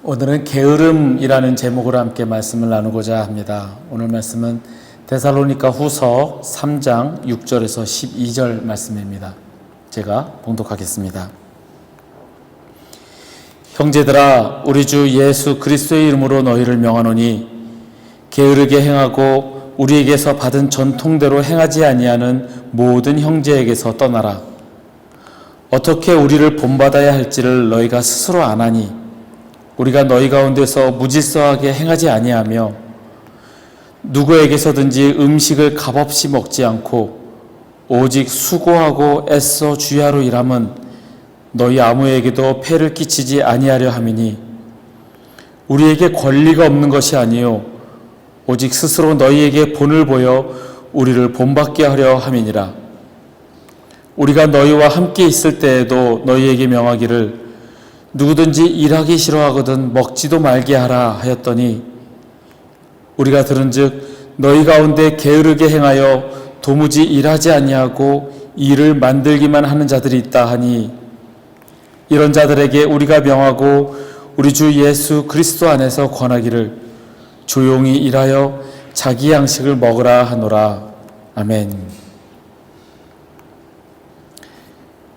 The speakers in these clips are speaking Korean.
오늘은 게으름이라는 제목으로 함께 말씀을 나누고자 합니다. 오늘 말씀은 데살로니가 후서 3장 6절에서 12절 말씀입니다. 제가 봉독하겠습니다. 형제들아, 우리 주 예수 그리스도의 이름으로 너희를 명하노니 게으르게 행하고 우리에게서 받은 전통대로 행하지 아니하는 모든 형제에게서 떠나라. 어떻게 우리를 본받아야 할지를 너희가 스스로 아나니 우리가 너희 가운데서 무질서하게 행하지 아니하며 누구에게서든지 음식을 값없이 먹지 않고 오직 수고하고 애써 주야로 일함은 너희 아무에게도 폐를 끼치지 아니하려 함이니 우리에게 권리가 없는 것이 아니요 오직 스스로 너희에게 본을 보여 우리를 본받게 하려 함이니라. 우리가 너희와 함께 있을 때에도 너희에게 명하기를 누구든지 일하기 싫어하거든 먹지도 말게 하라 하였더니 우리가 들은즉 너희 가운데 게으르게 행하여 도무지 일하지 아니하고 일을 만들기만 하는 자들이 있다 하니 이런 자들에게 우리가 명하고 우리 주 예수 그리스도 안에서 권하기를 조용히 일하여 자기 양식을 먹으라 하노라. 아멘.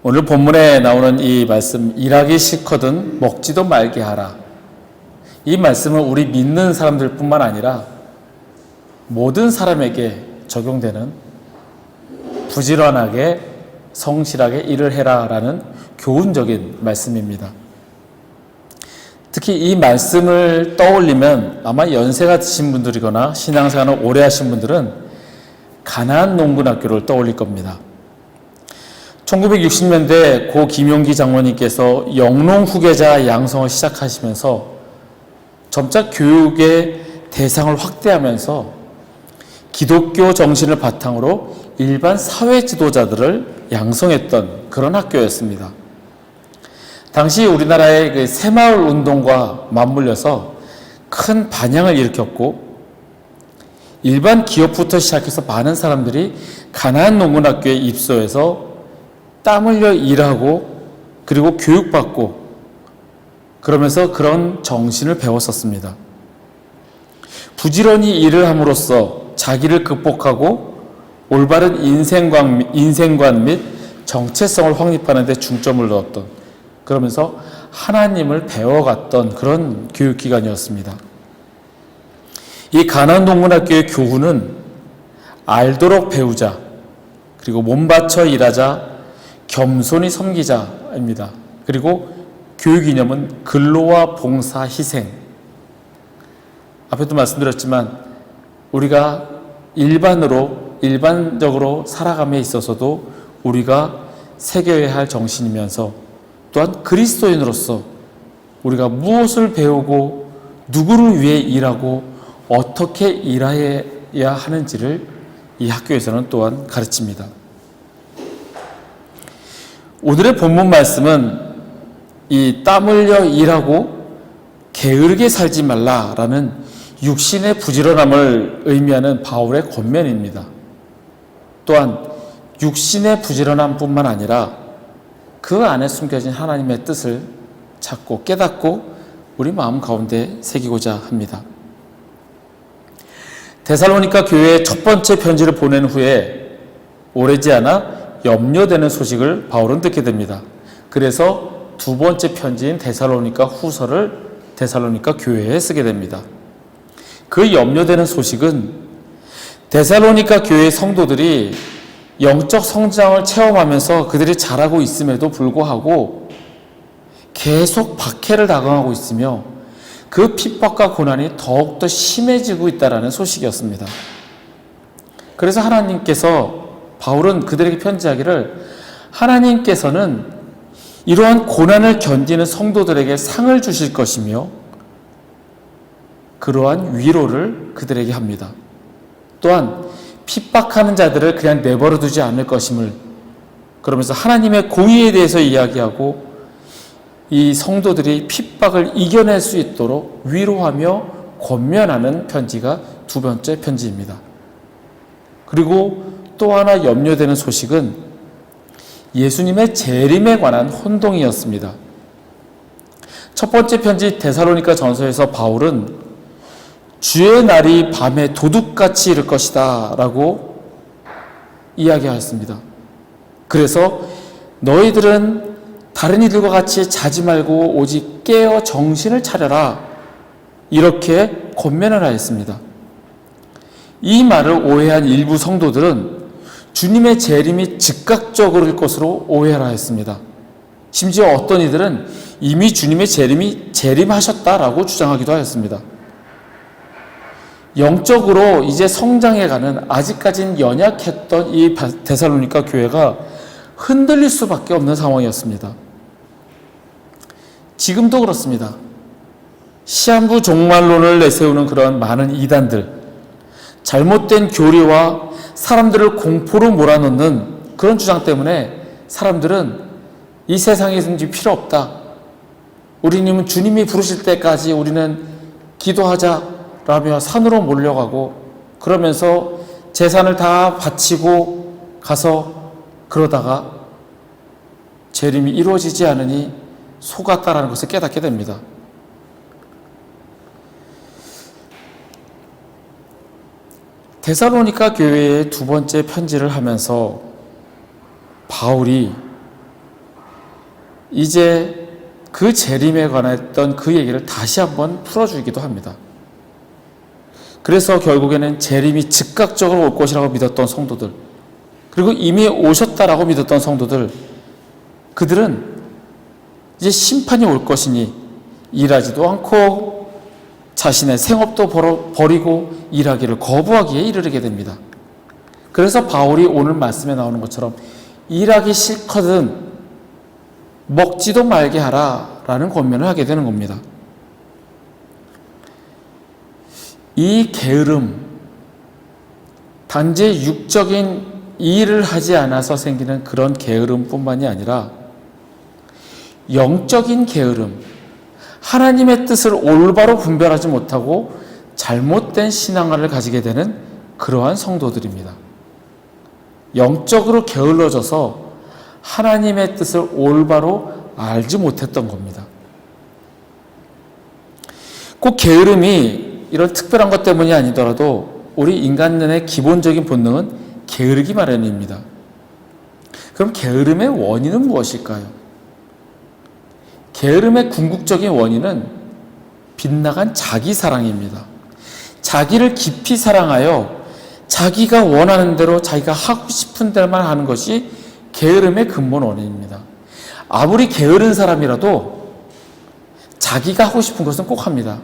오늘 본문에 나오는 이 말씀, 일하기 싫거든 먹지도 말게 하라. 이 말씀은 우리 믿는 사람들 뿐만 아니라 모든 사람에게 적용되는 부지런하게 성실하게 일을 해라라는 교훈적인 말씀입니다. 특히 이 말씀을 떠올리면 아마 연세가 드신 분들이거나 신앙생활을 오래 하신 분들은 가나안 농군학교를 떠올릴 겁니다. 1960년대 고 김용기 장로님께서 영농 후계자 양성을 시작하시면서 점차 교육의 대상을 확대하면서 기독교 정신을 바탕으로 일반 사회 지도자들을 양성했던 그런 학교였습니다. 당시 우리나라의 그 새마을 운동과 맞물려서 큰 반향을 일으켰고 일반 기업부터 시작해서 많은 사람들이 가나안 농군학교에 입소해서 땀 흘려 일하고 그리고 교육받고 그러면서 그런 정신을 배웠었습니다. 부지런히 일을 함으로써 자기를 극복하고 올바른 인생관 및 정체성을 확립하는 데 중점을 두었던, 그러면서 하나님을 배워갔던 그런 교육기관이었습니다. 이 가나안 농군학교의 교훈은 알도록 배우자, 그리고 몸바쳐 일하자, 겸손히 섬기자입니다. 그리고 교육 이념은 근로와 봉사, 희생. 앞에도 말씀드렸지만 우리가 일반적으로 살아감에 있어서도 우리가 새겨야 할 정신이면서 또한 그리스도인으로서 우리가 무엇을 배우고 누구를 위해 일하고 어떻게 일해야 하는지를 이 학교에서는 또한 가르칩니다. 오늘의 본문 말씀은 이 땀 흘려 일하고 게으르게 살지 말라라는 육신의 부지런함을 의미하는 바울의 권면입니다. 또한 육신의 부지런함뿐만 아니라 그 안에 숨겨진 하나님의 뜻을 찾고 깨닫고 우리 마음 가운데 새기고자 합니다. 데살로니가 교회에 첫 번째 편지를 보낸 후에 오래지 않아 염려되는 소식을 바울은 듣게 됩니다. 그래서 두 번째 편지인 데살로니가 후서를 데살로니가 교회에 쓰게 됩니다. 그 염려되는 소식은 데살로니가 교회의 성도들이 영적 성장을 체험하면서 그들이 자라고 있음에도 불구하고 계속 박해를 당하고 있으며 그 핍박과 고난이 더욱더 심해지고 있다는 소식이었습니다. 그래서 바울은 그들에게 편지하기를 하나님께서는 이러한 고난을 견디는 성도들에게 상을 주실 것이며 그러한 위로를 그들에게 합니다. 또한 핍박하는 자들을 그냥 내버려 두지 않을 것임을, 그러면서 하나님의 공의에 대해서 이야기하고 이 성도들이 핍박을 이겨낼 수 있도록 위로하며 권면하는 편지가 두 번째 편지입니다. 그리고 또 하나 염려되는 소식은 예수님의 재림에 관한 혼동이었습니다. 첫 번째 편지 데살로니가 전서에서 바울은 주의 날이 밤에 도둑같이 이를 것이다 라고 이야기하였습니다. 그래서 너희들은 다른 이들과 같이 자지 말고 오직 깨어 정신을 차려라 이렇게 권면을 하였습니다. 이 말을 오해한 일부 성도들은 주님의 재림이 즉각적으로일 것으로 오해를 하였습니다. 심지어 어떤 이들은 이미 주님의 재림이 재림하셨다라고 주장하기도 하였습니다. 영적으로 이제 성장해가는 아직까진 연약했던 이 데살로니가 교회가 흔들릴 수밖에 없는 상황이었습니다. 지금도 그렇습니다. 시한부 종말론을 내세우는 그런 많은 이단들, 잘못된 교리와 사람들을 공포로 몰아넣는 그런 주장 때문에 사람들은 이 세상에 있는지 필요 없다. 우리는 주님이 부르실 때까지 우리는 기도하자라며 산으로 몰려가고 그러면서 재산을 다 바치고 가서 그러다가 재림이 이루어지지 않으니 속았다라는 것을 깨닫게 됩니다. 데살로니가 교회의 두 번째 편지를 하면서 바울이 이제 그 재림에 관했던 그 얘기를 다시 한번 풀어주기도 합니다. 그래서 결국에는 재림이 즉각적으로 올 것이라고 믿었던 성도들, 그리고 이미 오셨다라고 믿었던 성도들, 그들은 이제 심판이 올 것이니 일하지도 않고 자신의 생업도 버리고 일하기를 거부하기에 이르게 됩니다. 그래서 바울이 오늘 말씀에 나오는 것처럼 일하기 싫거든 먹지도 말게 하라 라는 권면을 하게 되는 겁니다. 이 게으름, 단지 육적인 일을 하지 않아서 생기는 그런 게으름뿐만이 아니라 영적인 게으름, 하나님의 뜻을 올바로 분별하지 못하고 잘못된 신앙을 가지게 되는 그러한 성도들입니다. 영적으로 게을러져서 하나님의 뜻을 올바로 알지 못했던 겁니다. 꼭 게으름이 이런 특별한 것 때문이 아니더라도 우리 인간의 기본적인 본능은 게으르기 마련입니다. 그럼 게으름의 원인은 무엇일까요? 게으름의 궁극적인 원인은 빗나간 자기 사랑입니다. 자기를 깊이 사랑하여 자기가 원하는 대로 자기가 하고 싶은 대로만 하는 것이 게으름의 근본 원인입니다. 아무리 게으른 사람이라도 자기가 하고 싶은 것은 꼭 합니다.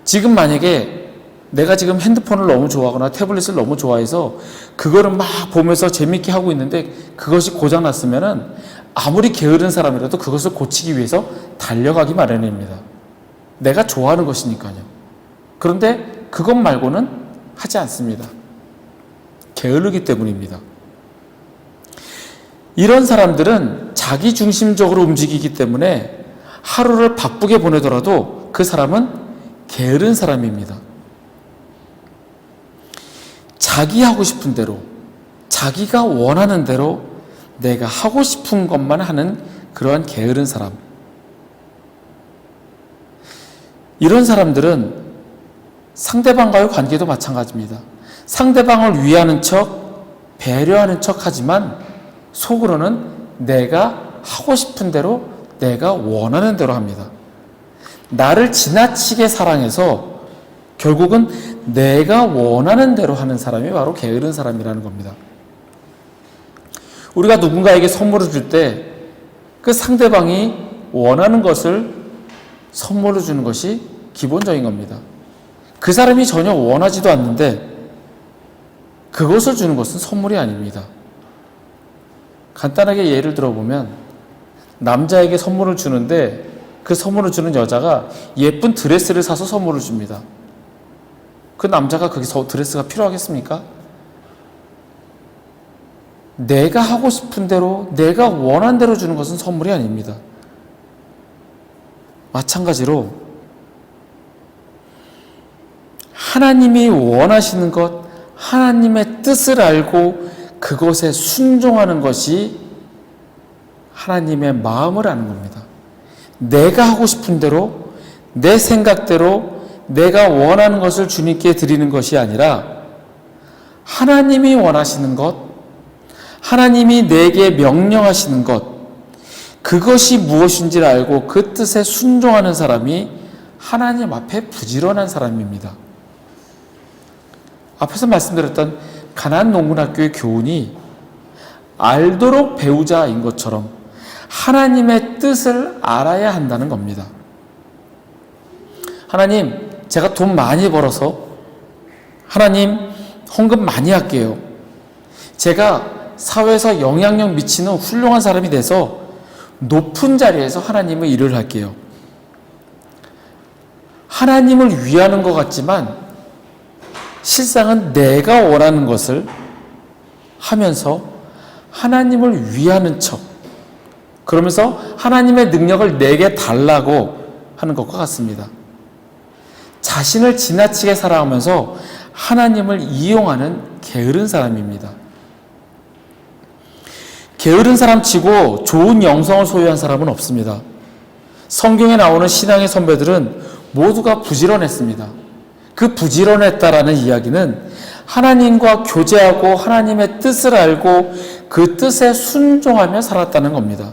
지금 만약에 내가 지금 핸드폰을 너무 좋아하거나 태블릿을 너무 좋아해서 그거를 막 보면서 재밌게 하고 있는데 그것이 고장났으면은 아무리 게으른 사람이라도 그것을 고치기 위해서 달려가기 마련입니다. 내가 좋아하는 것이니까요. 그런데 그것 말고는 하지 않습니다. 게으르기 때문입니다. 이런 사람들은 자기 중심적으로 움직이기 때문에 하루를 바쁘게 보내더라도 그 사람은 게으른 사람입니다. 자기 하고 싶은 대로, 자기가 원하는 대로 내가 하고 싶은 것만 하는 그러한 게으른 사람. 이런 사람들은 상대방과의 관계도 마찬가지입니다. 상대방을 위하는 척, 배려하는 척 하지만 속으로는 내가 하고 싶은 대로, 내가 원하는 대로 합니다. 나를 지나치게 사랑해서 결국은 내가 원하는 대로 하는 사람이 바로 게으른 사람이라는 겁니다. 우리가 누군가에게 선물을 줄 때 그 상대방이 원하는 것을 선물로 주는 것이 기본적인 겁니다. 그 사람이 전혀 원하지도 않는데 그것을 주는 것은 선물이 아닙니다. 간단하게 예를 들어보면 남자에게 선물을 주는데 그 선물을 주는 여자가 예쁜 드레스를 사서 선물을 줍니다. 그 남자가 그 드레스가 필요하겠습니까? 내가 하고 싶은 대로, 내가 원한 대로 주는 것은 선물이 아닙니다. 마찬가지로 하나님이 원하시는 것, 하나님의 뜻을 알고 그것에 순종하는 것이 하나님의 마음을 아는 겁니다. 내가 하고 싶은 대로, 내 생각대로, 내가 원하는 것을 주님께 드리는 것이 아니라 하나님이 원하시는 것, 하나님이 내게 명령하시는 것, 그것이 무엇인지를 알고 그 뜻에 순종하는 사람이 하나님 앞에 부지런한 사람입니다. 앞에서 말씀드렸던 가나안 농군학교의 교훈이 알도록 배우자인 것처럼 하나님의 뜻을 알아야 한다는 겁니다. 하나님, 제가 돈 많이 벌어서, 하나님, 헌금 많이 할게요. 제가 사회에서 영향력 미치는 훌륭한 사람이 돼서 높은 자리에서 하나님의 일을 할게요. 하나님을 위하는 것 같지만 실상은 내가 원하는 것을 하면서 하나님을 위하는 척, 그러면서 하나님의 능력을 내게 달라고 하는 것과 같습니다. 자신을 지나치게 살아가면서 하나님을 이용하는 게으른 사람입니다. 게으른 사람치고 좋은 영성을 소유한 사람은 없습니다. 성경에 나오는 신앙의 선배들은 모두가 부지런했습니다. 그 부지런했다라는 이야기는 하나님과 교제하고 하나님의 뜻을 알고 그 뜻에 순종하며 살았다는 겁니다.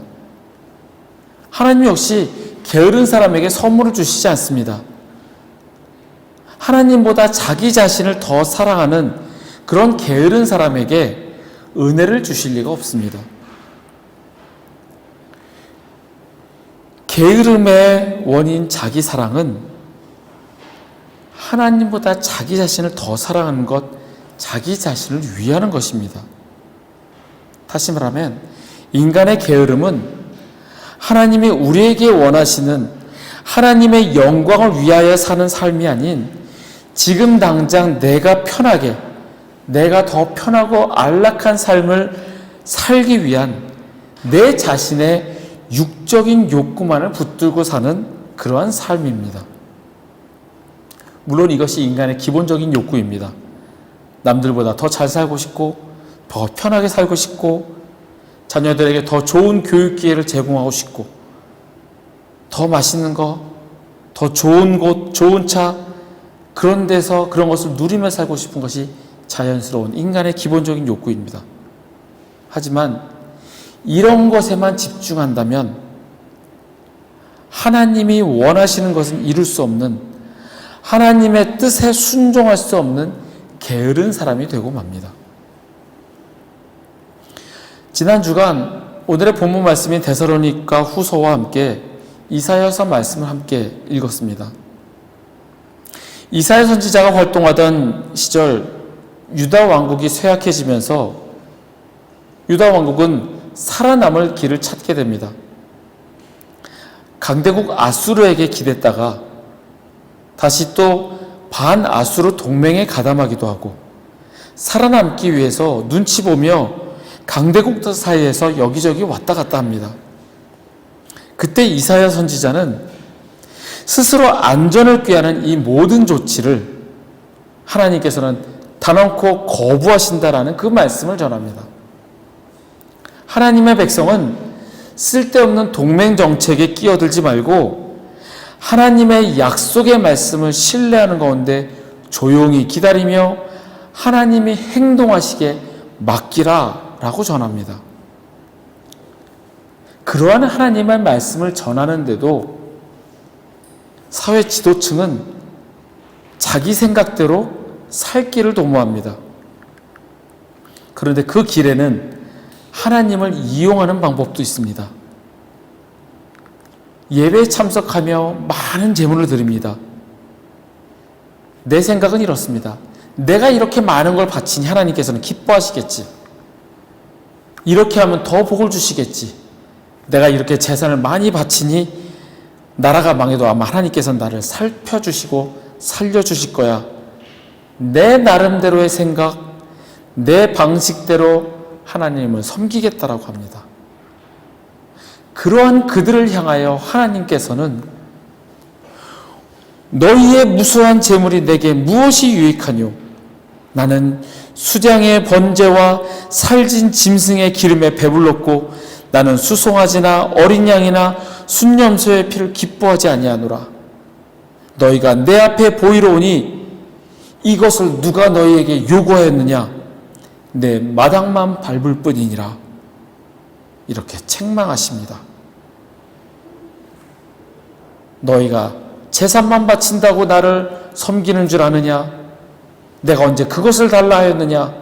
하나님 역시 게으른 사람에게 선물을 주시지 않습니다. 하나님보다 자기 자신을 더 사랑하는 그런 게으른 사람에게 은혜를 주실 리가 없습니다. 게으름의 원인 자기 사랑은 하나님보다 자기 자신을 더 사랑하는 것, 자기 자신을 위하는 것입니다. 다시 말하면 인간의 게으름은 하나님이 우리에게 원하시는 하나님의 영광을 위하여 사는 삶이 아닌 지금 당장 내가 편하게, 내가 더 편하고 안락한 삶을 살기 위한 내 자신의 육적인 욕구만을 붙들고 사는 그러한 삶입니다. 물론 이것이 인간의 기본적인 욕구입니다. 남들보다 더 잘 살고 싶고, 더 편하게 살고 싶고, 자녀들에게 더 좋은 교육 기회를 제공하고 싶고, 더 맛있는 거, 더 좋은 곳, 좋은 차, 그런 데서 그런 것을 누리며 살고 싶은 것이 자연스러운 인간의 기본적인 욕구입니다. 하지만 이런 것에만 집중한다면 하나님이 원하시는 것은 이룰 수 없는, 하나님의 뜻에 순종할 수 없는 게으른 사람이 되고 맙니다. 지난 주간 오늘의 본문 말씀인 데살로니가 후서와 함께 이사야서 말씀을 함께 읽었습니다. 이사야 선지자가 활동하던 시절 유다 왕국이 쇠약해지면서 유다 왕국은 살아남을 길을 찾게 됩니다. 강대국 아수르에게 기댔다가 다시 또 반아수르 동맹에 가담하기도 하고 살아남기 위해서 눈치 보며 강대국들 사이에서 여기저기 왔다 갔다 합니다. 그때 이사야 선지자는 스스로 안전을 꾀하는 이 모든 조치를 하나님께서는 단언코 거부하신다라는 그 말씀을 전합니다. 하나님의 백성은 쓸데없는 동맹 정책에 끼어들지 말고 하나님의 약속의 말씀을 신뢰하는 가운데 조용히 기다리며 하나님이 행동하시게 맡기라 라고 전합니다. 그러한 하나님의 말씀을 전하는데도 사회 지도층은 자기 생각대로 살 길을 도모합니다. 그런데 그 길에는 하나님을 이용하는 방법도 있습니다. 예배에 참석하며 많은 제물을 드립니다. 내 생각은 이렇습니다. 내가 이렇게 많은 걸 바치니 하나님께서는 기뻐하시겠지. 이렇게 하면 더 복을 주시겠지. 내가 이렇게 재산을 많이 바치니 나라가 망해도 아마 하나님께서는 나를 살펴주시고 살려주실 거야. 내 나름대로의 생각, 내 방식대로 하나님을 섬기겠다라고 합니다. 그러한 그들을 향하여 하나님께서는 너희의 무수한 재물이 내게 무엇이 유익하뇨? 나는 수장의 번제와 살진 짐승의 기름에 배불렀고 나는 수송아지나 어린 양이나 순념소의 피를 기뻐하지 아니하노라. 너희가 내 앞에 보이러 오니 이것을 누가 너희에게 요구하였느냐? 내 마당만 밟을 뿐이니라. 이렇게 책망하십니다. 너희가 제사만 바친다고 나를 섬기는 줄 아느냐? 내가 언제 그것을 달라 하였느냐?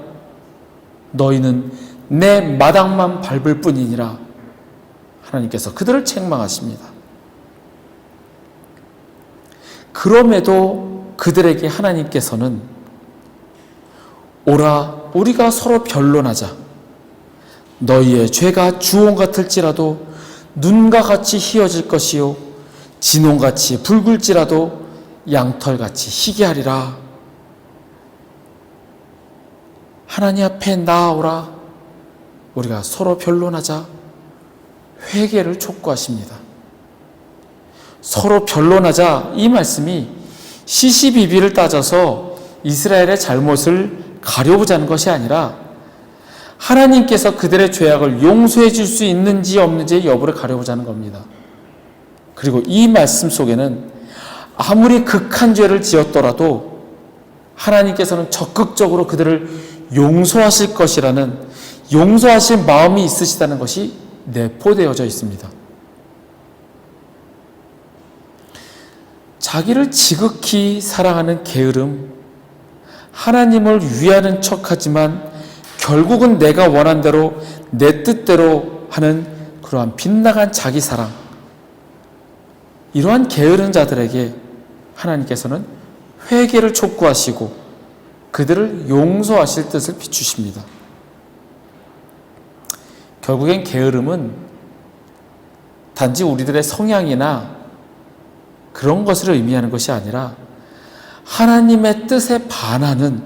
너희는 내 마당만 밟을 뿐이니라. 하나님께서 그들을 책망하십니다. 그럼에도 그들에게 하나님께서는 오라 우리가 서로 변론하자. 너희의 죄가 주홍 같을지라도 눈과 같이 희어질 것이요 진홍같이 붉을지라도 양털같이 희게 하리라. 하나님 앞에 나아오라. 우리가 서로 변론하자. 회개를 촉구하십니다. 서로 변론하자, 이 말씀이 시시비비를 따져서 이스라엘의 잘못을 가려보자는 것이 아니라 하나님께서 그들의 죄악을 용서해 줄 수 있는지 없는지의 여부를 가려보자는 겁니다. 그리고 이 말씀 속에는 아무리 극한 죄를 지었더라도 하나님께서는 적극적으로 그들을 용서하실 것이라는 용서하실 마음이 있으시다는 것이 내포되어져 있습니다. 자기를 지극히 사랑하는 게으름, 하나님을 위하는 척하지만 결국은 내가 원한 대로 내 뜻대로 하는 그러한 빗나간 자기 사랑, 이러한 게으른 자들에게 하나님께서는 회개를 촉구하시고 그들을 용서하실 뜻을 비추십니다. 결국엔 게으름은 단지 우리들의 성향이나 그런 것을 의미하는 것이 아니라 하나님의 뜻에 반하는,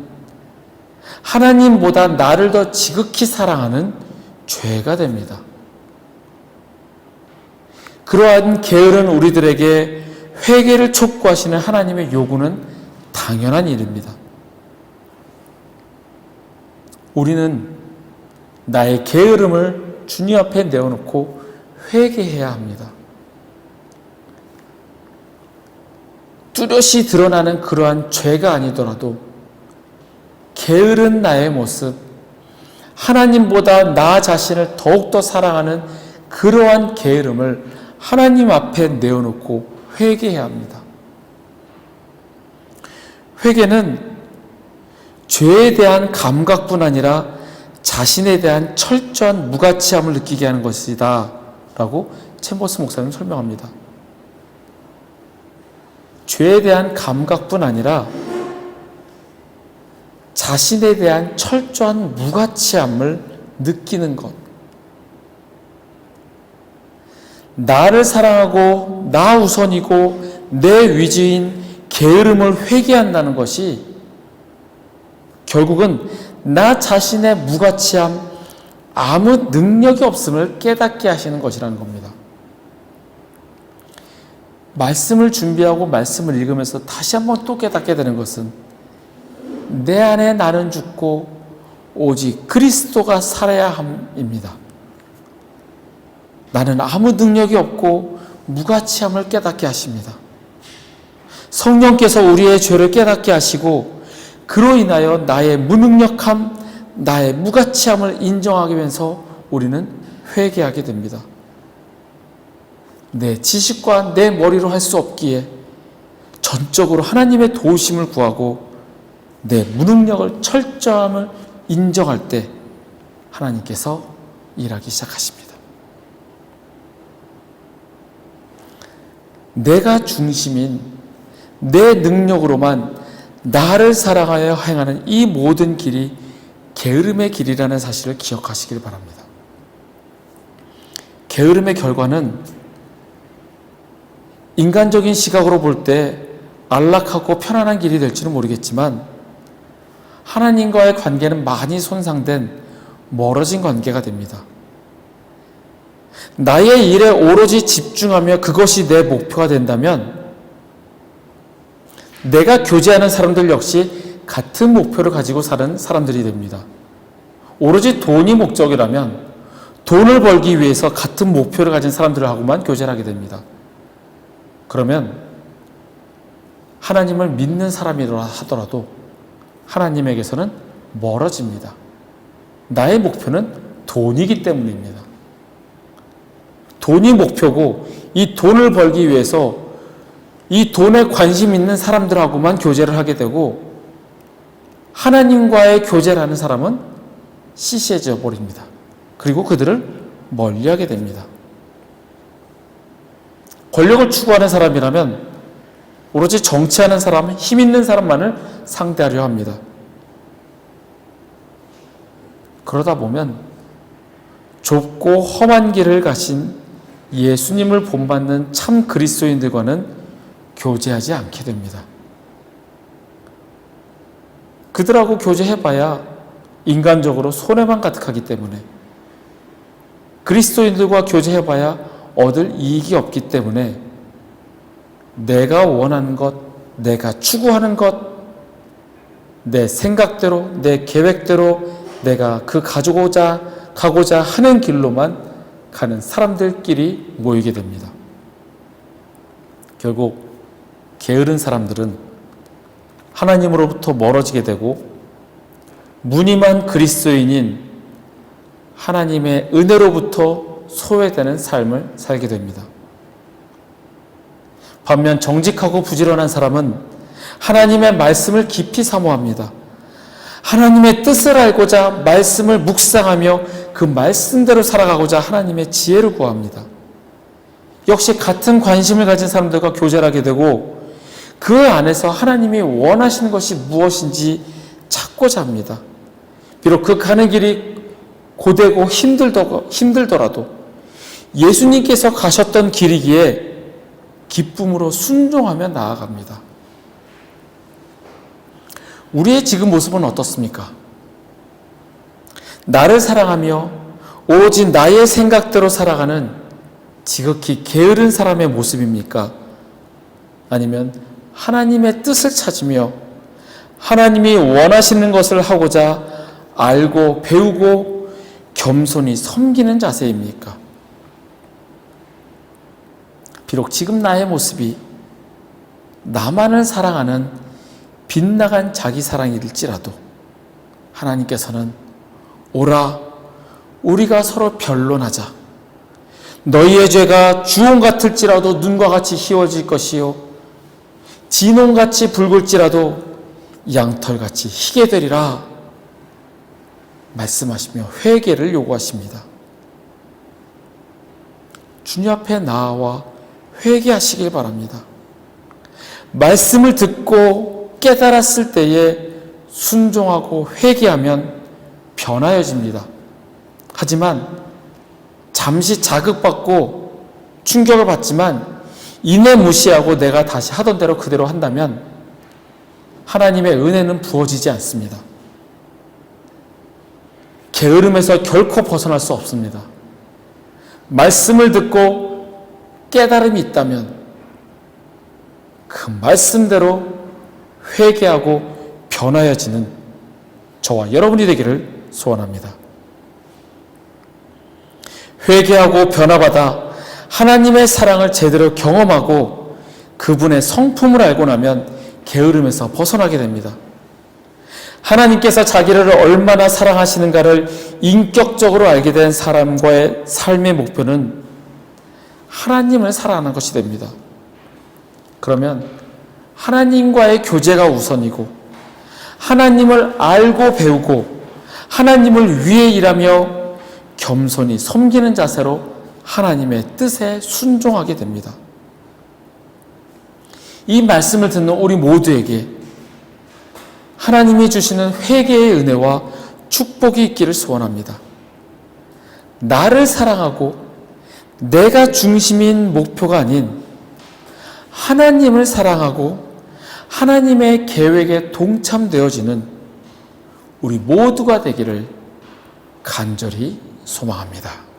하나님보다 나를 더 지극히 사랑하는 죄가 됩니다. 그러한 게으른 우리들에게 회개를 촉구하시는 하나님의 요구는 당연한 일입니다. 우리는 나의 게으름을 주님 앞에 내어놓고 회개해야 합니다. 뚜렷이 드러나는 그러한 죄가 아니더라도 게으른 나의 모습, 하나님보다 나 자신을 더욱더 사랑하는 그러한 게으름을 하나님 앞에 내어놓고 회개해야 합니다. 회개는 죄에 대한 감각뿐 아니라 자신에 대한 철저한 무가치함을 느끼게 하는 것이다 라고 챔버스 목사님은 설명합니다. 죄에 대한 감각뿐 아니라 자신에 대한 철저한 무가치함을 느끼는 것. 나를 사랑하고 나 우선이고 내 위주인 게으름을 회개한다는 것이 결국은 나 자신의 무가치함, 아무 능력이 없음을 깨닫게 하시는 것이라는 겁니다. 말씀을 준비하고 말씀을 읽으면서 다시 한번 또 깨닫게 되는 것은 내 안에 나는 죽고 오직 그리스도가 살아야 함입니다. 나는 아무 능력이 없고 무가치함을 깨닫게 하십니다. 성령께서 우리의 죄를 깨닫게 하시고 그로 인하여 나의 무능력함, 나의 무가치함을 인정하게 되면서 우리는 회개하게 됩니다. 내 지식과 내 머리로 할 수 없기에 전적으로 하나님의 도우심을 구하고 내 무능력을 철저함을 인정할 때 하나님께서 일하기 시작하십니다. 내가 중심인 내 능력으로만 나를 사랑하여 행하는 이 모든 길이 게으름의 길이라는 사실을 기억하시길 바랍니다. 게으름의 결과는 인간적인 시각으로 볼 때 안락하고 편안한 길이 될지는 모르겠지만 하나님과의 관계는 많이 손상된 멀어진 관계가 됩니다. 나의 일에 오로지 집중하며 그것이 내 목표가 된다면 내가 교제하는 사람들 역시 같은 목표를 가지고 사는 사람들이 됩니다. 오로지 돈이 목적이라면 돈을 벌기 위해서 같은 목표를 가진 사람들하고만 교제를 하게 됩니다. 그러면 하나님을 믿는 사람이라 하더라도 하나님에게서는 멀어집니다. 나의 목표는 돈이기 때문입니다. 돈이 목표고 이 돈을 벌기 위해서 이 돈에 관심 있는 사람들하고만 교제를 하게 되고 하나님과의 교제를 하는 사람은 시시해져 버립니다. 그리고 그들을 멀리하게 됩니다. 권력을 추구하는 사람이라면 오로지 정치하는 사람, 힘 있는 사람만을 상대하려 합니다. 그러다 보면 좁고 험한 길을 가신 예수님을 본받는 참 그리스도인들과는 교제하지 않게 됩니다. 그들하고 교제해봐야 인간적으로 손해만 가득하기 때문에, 그리스도인들과 교제해봐야 얻을 이익이 없기 때문에 내가 원하는 것, 내가 추구하는 것, 내 생각대로, 내 계획대로 내가 가고자 하는 길로만 가는 사람들끼리 모이게 됩니다. 결국 게으른 사람들은 하나님으로부터 멀어지게 되고 무늬만 그리스도인인 하나님의 은혜로부터 소외되는 삶을 살게 됩니다. 반면 정직하고 부지런한 사람은 하나님의 말씀을 깊이 사모합니다. 하나님의 뜻을 알고자 말씀을 묵상하며 그 말씀대로 살아가고자 하나님의 지혜를 구합니다. 역시 같은 관심을 가진 사람들과 교제를 하게 되고 그 안에서 하나님이 원하시는 것이 무엇인지 찾고자 합니다. 비록 그 가는 길이 고되고 힘들더라도 예수님께서 가셨던 길이기에 기쁨으로 순종하며 나아갑니다. 우리의 지금 모습은 어떻습니까? 나를 사랑하며 오직 나의 생각대로 살아가는 지극히 게으른 사람의 모습입니까? 아니면 하나님의 뜻을 찾으며 하나님이 원하시는 것을 하고자 알고 배우고 겸손히 섬기는 자세입니까? 비록 지금 나의 모습이 나만을 사랑하는 빗나간 자기 사랑일지라도 하나님께서는 오라, 우리가 서로 변론하자. 너희의 죄가 주홍 같을지라도 눈과 같이 희워질 것이요 진홍같이 붉을지라도 양털같이 희게 되리라 말씀하시며 회개를 요구하십니다. 주님 앞에 나와 회개하시길 바랍니다. 말씀을 듣고 깨달았을 때에 순종하고 회개하면 변화해집니다. 하지만 잠시 자극받고 충격을 받지만 이내 무시하고 내가 다시 하던 대로 그대로 한다면 하나님의 은혜는 부어지지 않습니다. 게으름에서 결코 벗어날 수 없습니다. 말씀을 듣고 깨달음이 있다면 그 말씀대로 회개하고 변화해지는 저와 여러분이 되기를 소원합니다. 회개하고 변화받아 하나님의 사랑을 제대로 경험하고 그분의 성품을 알고 나면 게으름에서 벗어나게 됩니다. 하나님께서 자기를 얼마나 사랑하시는가를 인격적으로 알게 된 사람과의 삶의 목표는 하나님을 사랑하는 것이 됩니다. 그러면 하나님과의 교제가 우선이고 하나님을 알고 배우고 하나님을 위해 일하며 겸손히 섬기는 자세로 하나님의 뜻에 순종하게 됩니다. 이 말씀을 듣는 우리 모두에게 하나님이 주시는 회개의 은혜와 축복이 있기를 소원합니다. 나를 사랑하고 내가 중심인 목표가 아닌 하나님을 사랑하고 하나님의 계획에 동참되어지는 우리 모두가 되기를 간절히 소망합니다.